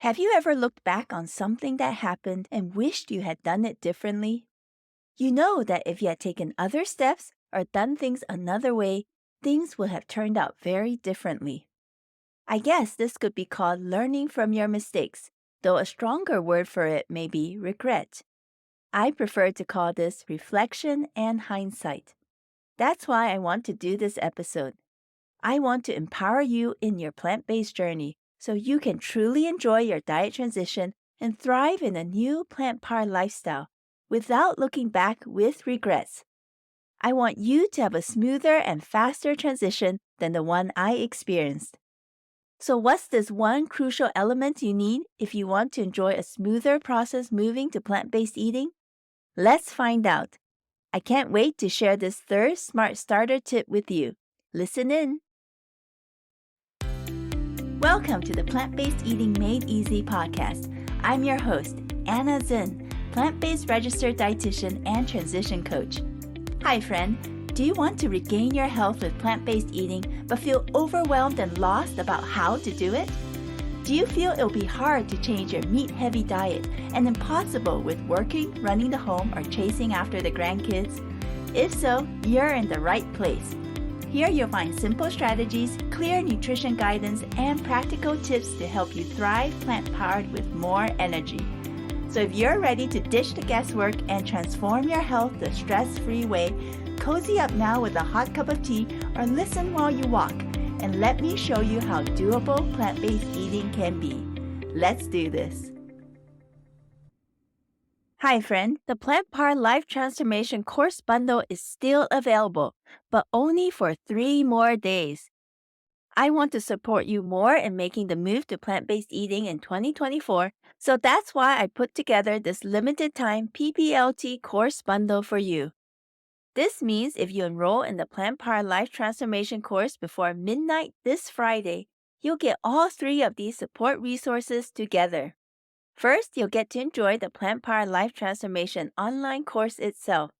Have you ever looked back on something that happened and wished you had done it differently? You know that if you had taken other steps or done things another way, things would have turned out very differently. I guess this could be called learning from your mistakes, though a stronger word for it may be regret. I prefer to call this reflection and hindsight. That's why I want to do this episode. I want to empower you in your plant based journey so you can truly enjoy your diet transition and thrive in a new plant powered lifestyle without looking back with regrets. I want you to have a smoother and faster transition than the one I experienced. So, what's this one crucial element you need if you want to enjoy a smoother process moving to plant based eating? Let's find out. I can't wait to share this third smart starter tip with you. Listen in. Welcome to the Plant-Based Eating Made Easy podcast. I'm your host, Anna Zinn, plant-based registered dietitian and transition coach. Hi, friend. Do you want to regain your health with plant-based eating but feel overwhelmed and lost about how to do it? Do you feel it'll be hard to change your meat-heavy diet and impossible with working, running the home, or chasing after the grandkids? If so, you're in the right place. Here you'll find simple strategies, clear nutrition guidance, and practical tips to help you thrive plant-powered with more energy. So if you're ready to ditch the guesswork and transform your health the stress-free way, cozy up now with a hot cup of tea or listen while you walk, and let me show you how doable plant-based eating can be. Let's do this. Hi, friend. The Plant Power Life Transformation course bundle is still available, but only for 3 more days. I want to support you more in making the move to plant-based eating in 2024, so that's why I put together this limited time PPLT course bundle for you. This means if you enroll in the Plant Power Life Transformation course before midnight this Friday, you'll get all 3 of these support resources together. First, you'll get to enjoy the Plant Power Life Transformation online course itself.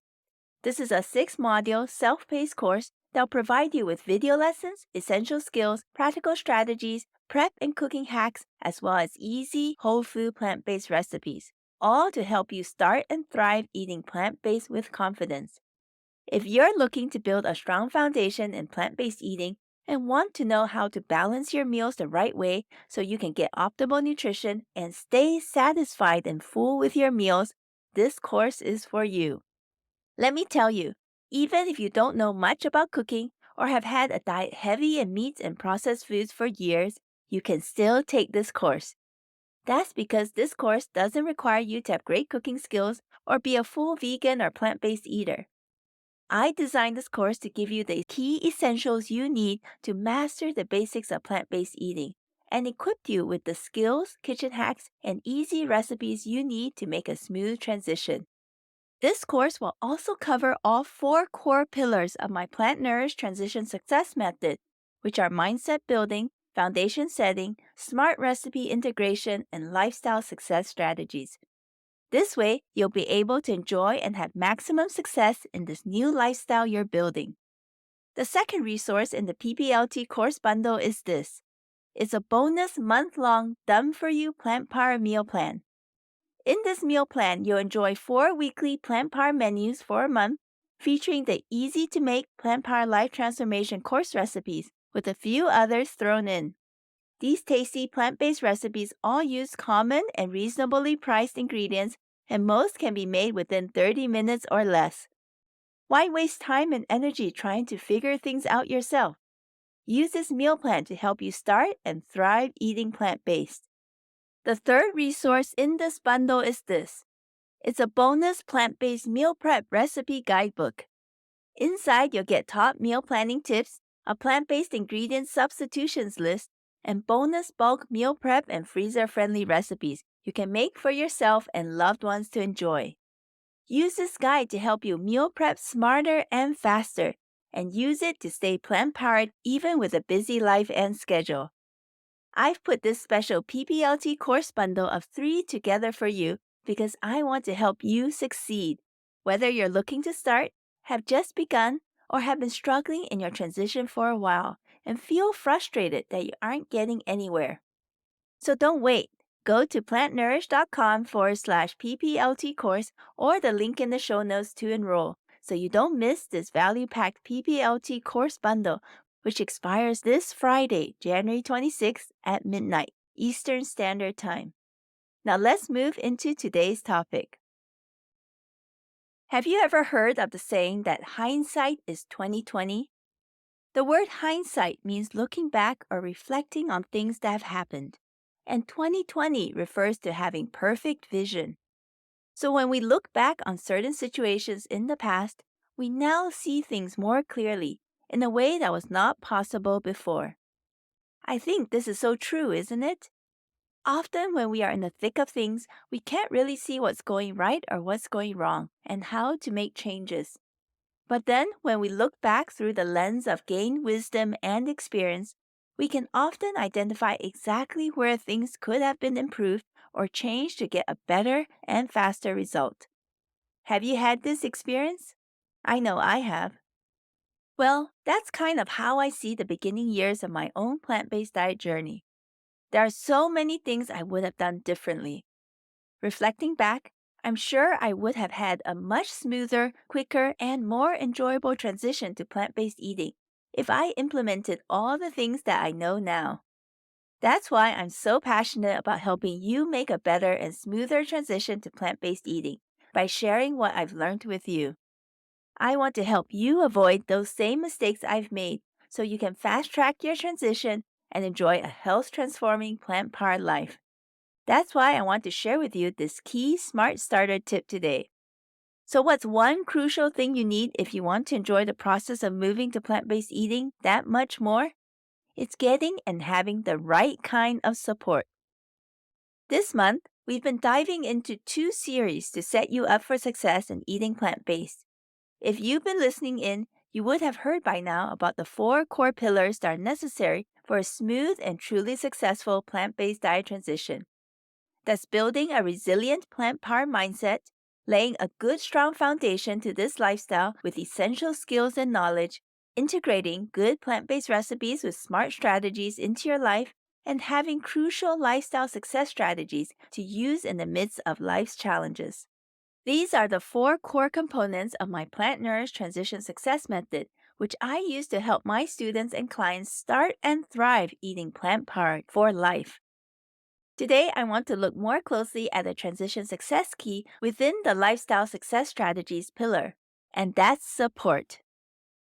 This is a 6-module, self-paced course that'll provide you with video lessons, essential skills, practical strategies, prep and cooking hacks, as well as easy, whole food plant-based recipes, all to help you start and thrive eating plant-based with confidence. If you're looking to build a strong foundation in plant-based eating, and want to know how to balance your meals the right way so you can get optimal nutrition and stay satisfied and full with your meals, this course is for you. Let me tell you, even if you don't know much about cooking or have had a diet heavy in meats and processed foods for years, you can still take this course. That's because this course doesn't require you to have great cooking skills or be a full vegan or plant-based eater. I designed this course to give you the key essentials you need to master the basics of plant-based eating and equip you with the skills, kitchen hacks, and easy recipes you need to make a smooth transition. This course will also cover all 4 core pillars of my Plant Nourished Transition Success Method, which are mindset building, foundation setting, smart recipe integration, and lifestyle success strategies. This way, you'll be able to enjoy and have maximum success in this new lifestyle you're building. The second resource in the PPLT course bundle is this. It's a bonus month-long done-for-you Plant Power meal plan. In this meal plan, you'll enjoy 4 weekly Plant Power menus for a month, featuring the easy-to-make Plant Power Life Transformation course recipes with a few others thrown in. These tasty plant-based recipes all use common and reasonably priced ingredients, and most can be made within 30 minutes or less. Why waste time and energy trying to figure things out yourself? Use this meal plan to help you start and thrive eating plant-based. The third resource in this bundle is this. It's a bonus plant-based meal prep recipe guidebook. Inside, you'll get top meal planning tips, a plant-based ingredient substitutions list, and bonus bulk meal prep and freezer-friendly recipes you can make for yourself and loved ones to enjoy. Use this guide to help you meal prep smarter and faster, and use it to stay plant-powered even with a busy life and schedule. I've put this special PPLT course bundle of 3 together for you because I want to help you succeed, whether you're looking to start, have just begun, or have been struggling in your transition for a while and feel frustrated that you aren't getting anywhere. So don't wait. Go to plantnourish.com/PPLT course or the link in the show notes to enroll so you don't miss this value packed PPLT course bundle, which expires this Friday, January 26th at midnight Eastern Standard Time. Now let's move into today's topic. Have you ever heard of the saying that hindsight is 2020? The word hindsight means looking back or reflecting on things that have happened, and 2020 refers to having perfect vision. So when we look back on certain situations in the past, we now see things more clearly in a way that was not possible before. I think this is so true, isn't it? Often when we are in the thick of things, we can't really see what's going right or what's going wrong and how to make changes. But then, when we look back through the lens of gained wisdom and experience, we can often identify exactly where things could have been improved or changed to get a better and faster result. Have you had this experience? I know I have. Well, that's kind of how I see the beginning years of my own plant based diet journey. There are so many things I would have done differently. Reflecting back, I'm sure I would have had a much smoother, quicker, and more enjoyable transition to plant based eating if I implemented all the things that I know now. That's why I'm so passionate about helping you make a better and smoother transition to plant based eating by sharing what I've learned with you. I want to help you avoid those same mistakes I've made so you can fast track your transition and enjoy a health transforming plant powered life. That's why I want to share with you this key smart starter tip today. So, what's one crucial thing you need if you want to enjoy the process of moving to plant based eating that much more? It's getting and having the right kind of support. This month, we've been diving into 2 series to set you up for success in eating plant based. If you've been listening in, you would have heard by now about the 4 core pillars that are necessary for a smooth and truly successful plant based diet transition. That's building a resilient plant power mindset, laying a good strong foundation to this lifestyle with essential skills and knowledge, integrating good plant based recipes with smart strategies into your life, and having crucial lifestyle success strategies to use in the midst of life's challenges. These are the 4 core components of my Plant Nourish Transition Success Method, which I use to help my students and clients start and thrive eating plant powered for life. Today, I want to look more closely at the transition success key within the lifestyle success strategies pillar, and that's support.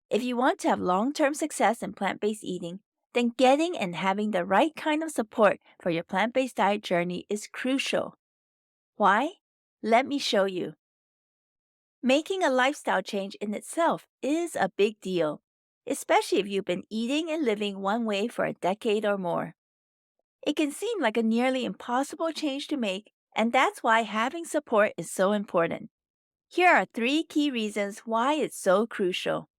If you want to have long term success in plant based eating, then getting and having the right kind of support for your plant based diet journey is crucial. Why? Let me show you. Making a lifestyle change in itself is a big deal, especially if you've been eating and living one way for a decade or more. It can seem like a nearly impossible change to make, and that's why having support is so important. Here are 3 key reasons why it's so crucial.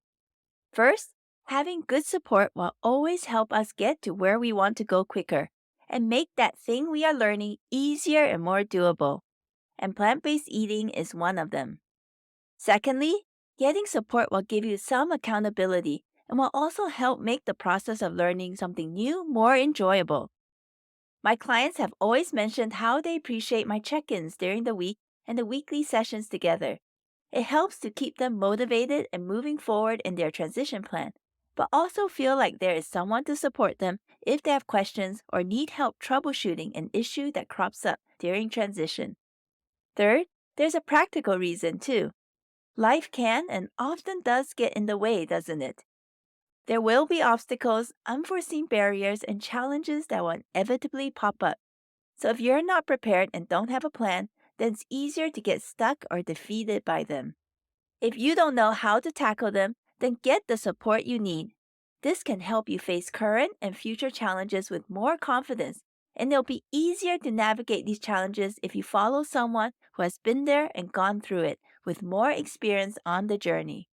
First, having good support will always help us get to where we want to go quicker and make that thing we are learning easier and more doable. And plant based eating is one of them. Secondly, getting support will give you some accountability and will also help make the process of learning something new more enjoyable. My clients have always mentioned how they appreciate my check ins during the week and the weekly sessions together. It helps to keep them motivated and moving forward in their transition plan, but also feel like there is someone to support them if they have questions or need help troubleshooting an issue that crops up during transition. Third, there's a practical reason too. Life can and often does get in the way, doesn't it? There will be obstacles, unforeseen barriers, and challenges that will inevitably pop up. So if you're not prepared and don't have a plan, then it's easier to get stuck or defeated by them. If you don't know how to tackle them, then get the support you need. This can help you face current and future challenges with more confidence, and it'll be easier to navigate these challenges if you follow someone who has been there and gone through it with more experience on the journey.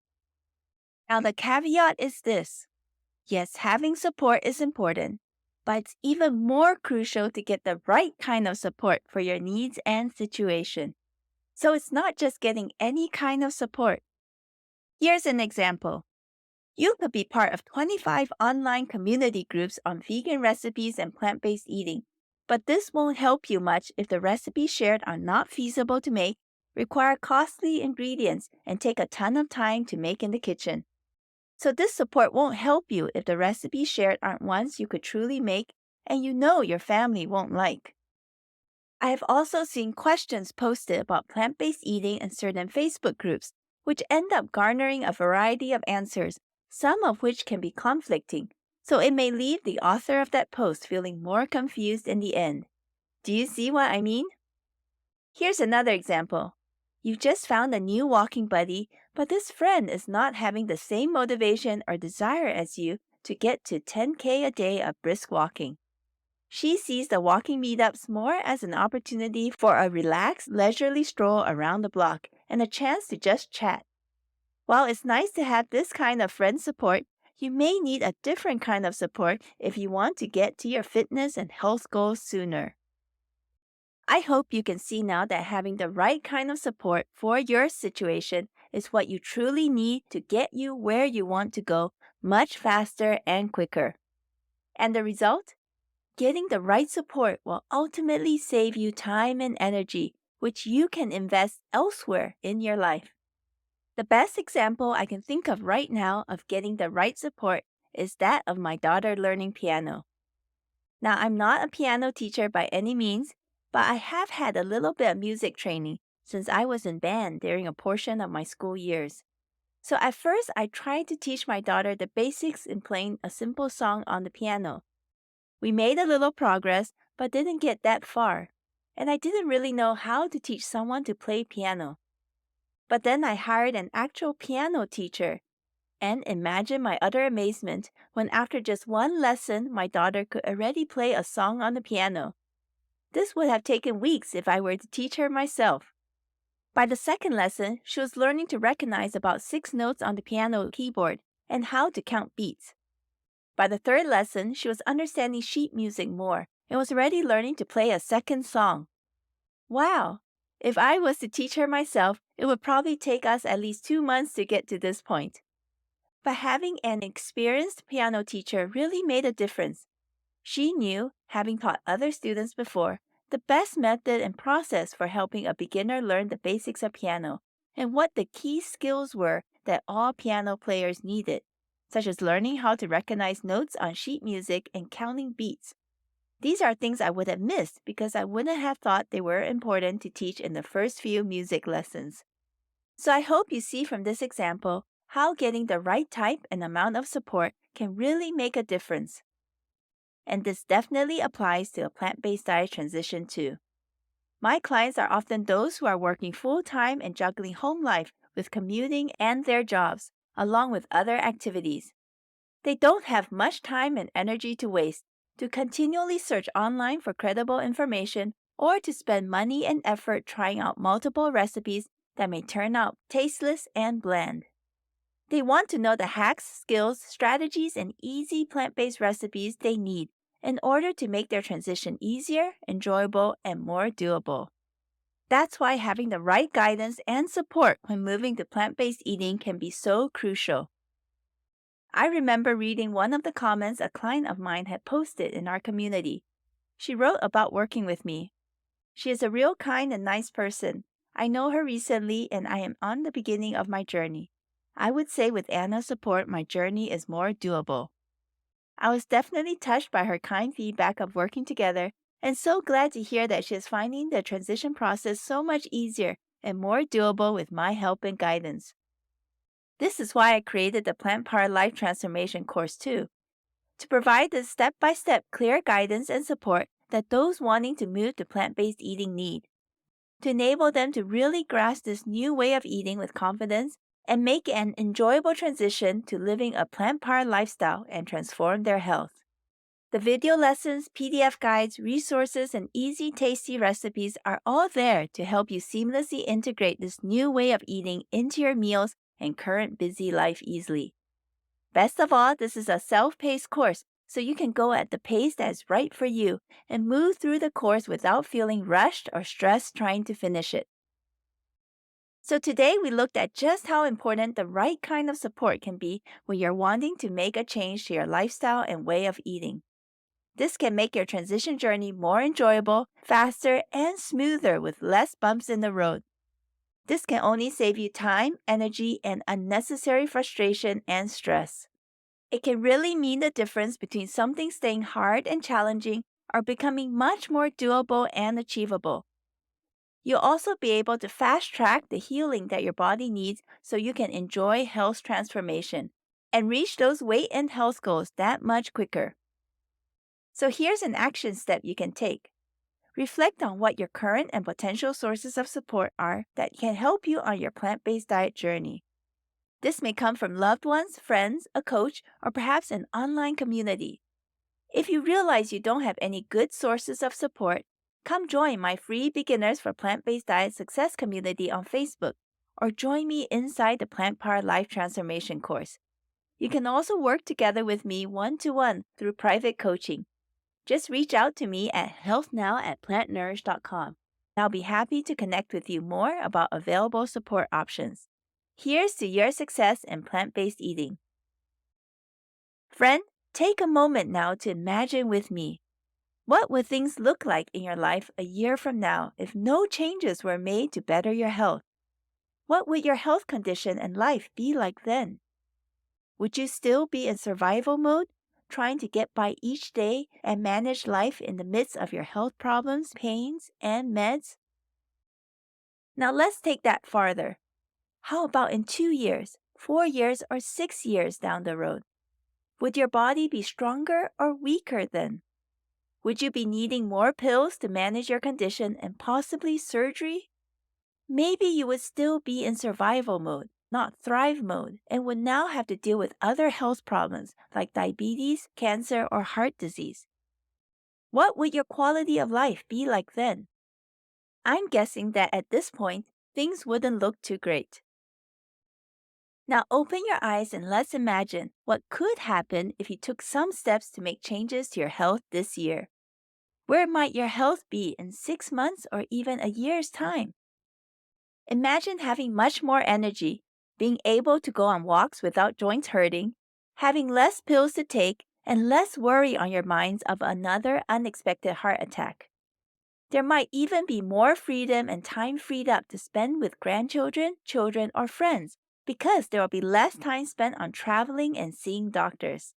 Now, the caveat is this. Yes, having support is important, but it's even more crucial to get the right kind of support for your needs and situation. So it's not just getting any kind of support. Here's an example. You could be part of 25 online community groups on vegan recipes and plant based eating, But this won't help you much if the recipes shared are not feasible to make, require costly ingredients, and take a ton of time to make in the kitchen. So this support won't help you if the recipes shared aren't ones you could truly make and you know your family won't like. I have also seen questions posted about plant-based eating in certain Facebook groups, which end up garnering a variety of answers, some of which can be conflicting, so it may leave the author of that post feeling more confused in the end. Do you see what I mean? Here's another example. You've just found a new walking buddy, but this friend is not having the same motivation or desire as you to get to 10K a day of brisk walking. She sees the walking meetups more as an opportunity for a relaxed, leisurely stroll around the block and a chance to just chat. While it's nice to have this kind of friend support, you may need a different kind of support if you want to get to your fitness and health goals sooner. I hope you can see now that having the right kind of support for your situation is what you truly need to get you where you want to go much faster and quicker. And the result? Getting the right support will ultimately save you time and energy, which you can invest elsewhere in your life. The best example I can think of right now of getting the right support is that of my daughter learning piano. Now, I'm not a piano teacher by any means, but I have had a little bit of music training since I was in band during a portion of my school years. So at first, I tried to teach my daughter the basics in playing a simple song on the piano. We made a little progress, but didn't get that far, and I didn't really know how to teach someone to play piano. But then I hired an actual piano teacher, and imagine my utter amazement when after just one lesson my daughter could already play a song on the piano. This would have taken weeks if I were to teach her myself. By the second lesson, she was learning to recognize about 6 notes on the piano keyboard and how to count beats. By the third lesson, she was understanding sheet music more and was already learning to play a second song. Wow! If I was to teach her myself, it would probably take us at least 2 months to get to this point. But having an experienced piano teacher really made a difference. She knew, having taught other students before, the best method and process for helping a beginner learn the basics of piano and what the key skills were that all piano players needed, such as learning how to recognize notes on sheet music and counting beats. These are things I would have missed because I wouldn't have thought they were important to teach in the first few music lessons. So I hope you see from this example how getting the right type and amount of support can really make a difference. And this definitely applies to a plant-based diet transition too. My clients are often those who are working full-time and juggling home life with commuting and their jobs, along with other activities. They don't have much time and energy to waste to continually search online for credible information or to spend money and effort trying out multiple recipes that may turn out tasteless and bland. They want to know the hacks, skills, strategies, and easy plant-based recipes they need in order to make their transition easier, enjoyable, and more doable. That's why having the right guidance and support when moving to plant-based eating can be so crucial. I remember reading one of the comments a client of mine had posted in our community. She wrote about working with me. She is a real kind and nice person. I know her recently and I am on the beginning of my journey. I would say with Anna's support, my journey is more doable. I was definitely touched by her kind feedback of working together and so glad to hear that she is finding the transition process so much easier and more doable with my help and guidance. This is why I created the Plant Power Life Transformation course too, to provide the step-by-step clear guidance and support that those wanting to move to plant-based eating need, to enable them to really grasp this new way of eating with confidence and make an enjoyable transition to living a plant-powered lifestyle and transform their health. The video lessons, PDF guides, resources, and easy, tasty recipes are all there to help you seamlessly integrate this new way of eating into your meals and current busy life easily. Best of all, this is a self-paced course, so you can go at the pace that is right for you and move through the course without feeling rushed or stressed trying to finish it. So today we looked at just how important the right kind of support can be when you're wanting to make a change to your lifestyle and way of eating. This can make your transition journey more enjoyable, faster, and smoother with less bumps in the road. This can only save you time, energy, and unnecessary frustration and stress. It can really mean the difference between something staying hard and challenging or becoming much more doable and achievable. You'll also be able to fast track the healing that your body needs so you can enjoy health transformation and reach those weight and health goals that much quicker. So here's an action step you can take. Reflect on what your current and potential sources of support are that can help you on your plant-based diet journey. This may come from loved ones, friends, a coach, or perhaps an online community. If you realize you don't have any good sources of support, come join my free Beginners for Plant-Based Diet Success community on Facebook, or join me inside the Plant Power Life Transformation course. You can also work together with me one-to-one through private coaching. Just reach out to me at healthnow@plantnourish.com. I'll be happy to connect with you more about available support options. Here's to your success in plant-based eating. Friend, take a moment now to imagine with me. What would things look like in your life a year from now if no changes were made to better your health? What would your health condition and life be like then? Would you still be in survival mode, trying to get by each day and manage life in the midst of your health problems, pains, and meds? Now let's take that farther. How about in 2 years, 4 years, or 6 years down the road? Would your body be stronger or weaker then? Would you be needing more pills to manage your condition and possibly surgery? Maybe you would still be in survival mode, not thrive mode, and would now have to deal with other health problems like diabetes, cancer, or heart disease. What would your quality of life be like then? I'm guessing that at this point, things wouldn't look too great. Now open your eyes and let's imagine what could happen if you took some steps to make changes to your health this year. Where might your health be in 6 months or even a year's time? Imagine having much more energy, being able to go on walks without joints hurting, having less pills to take, and less worry on your minds of another unexpected heart attack. There might even be more freedom and time freed up to spend with grandchildren, children, or friends because there will be less time spent on traveling and seeing doctors.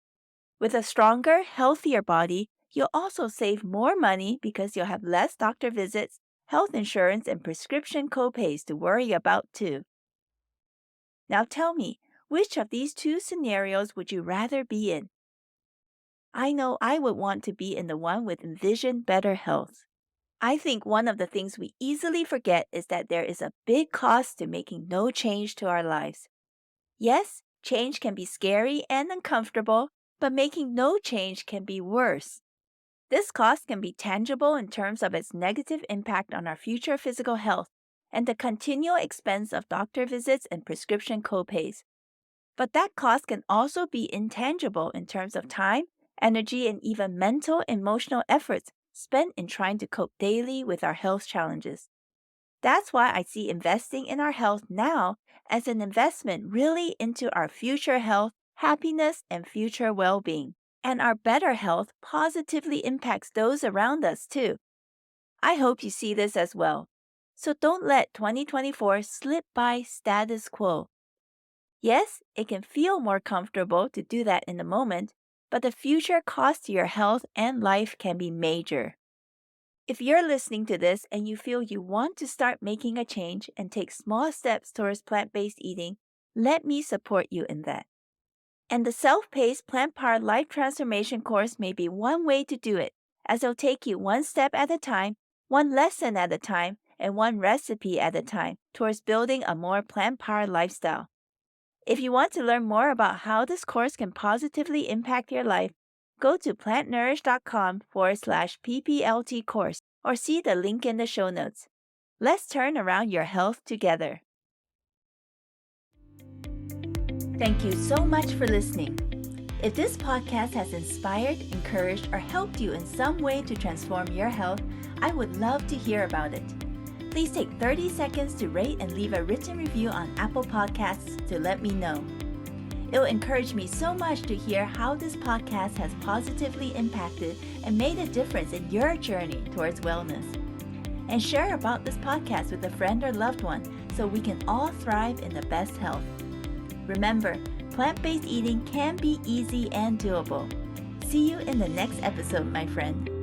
With a stronger, healthier body, you'll also save more money because you'll have less doctor visits, health insurance, and prescription copays to worry about too. Now tell me, which of these two scenarios would you rather be in? I know I would want to be in the one with envisioned better health. I think one of the things we easily forget is that there is a big cost to making no change to our lives. Yes, change can be scary and uncomfortable, but making no change can be worse. This cost can be tangible in terms of its negative impact on our future physical health and the continual expense of doctor visits and prescription copays. But that cost can also be intangible in terms of time, energy, and even mental, emotional efforts spent in trying to cope daily with our health challenges. That's why I see investing in our health now as an investment really into our future health, happiness, and future well-being. And our better health positively impacts those around us too. I hope you see this as well. So don't let 2024 slip by status quo. Yes, it can feel more comfortable to do that in the moment, but the future cost to your health and life can be major. If you're listening to this and you feel you want to start making a change and take small steps towards plant-based eating, let me support you in that. And the self-paced plant-powered life transformation course may be one way to do it, as it'll take you one step at a time, one lesson at a time, and one recipe at a time towards building a more plant-powered lifestyle. If you want to learn more about how this course can positively impact your life, go to plantnourish.com/PPLT course or see the link in the show notes. Let's turn around your health together. Thank you so much for listening. If this podcast has inspired, encouraged, or helped you in some way to transform your health, I would love to hear about it. Please take 30 seconds to rate and leave a written review on Apple Podcasts to let me know. It will encourage me so much to hear how this podcast has positively impacted and made a difference in your journey towards wellness. And share about this podcast with a friend or loved one so we can all thrive in the best health. Remember, plant-based eating can be easy and doable. See you in the next episode, my friend.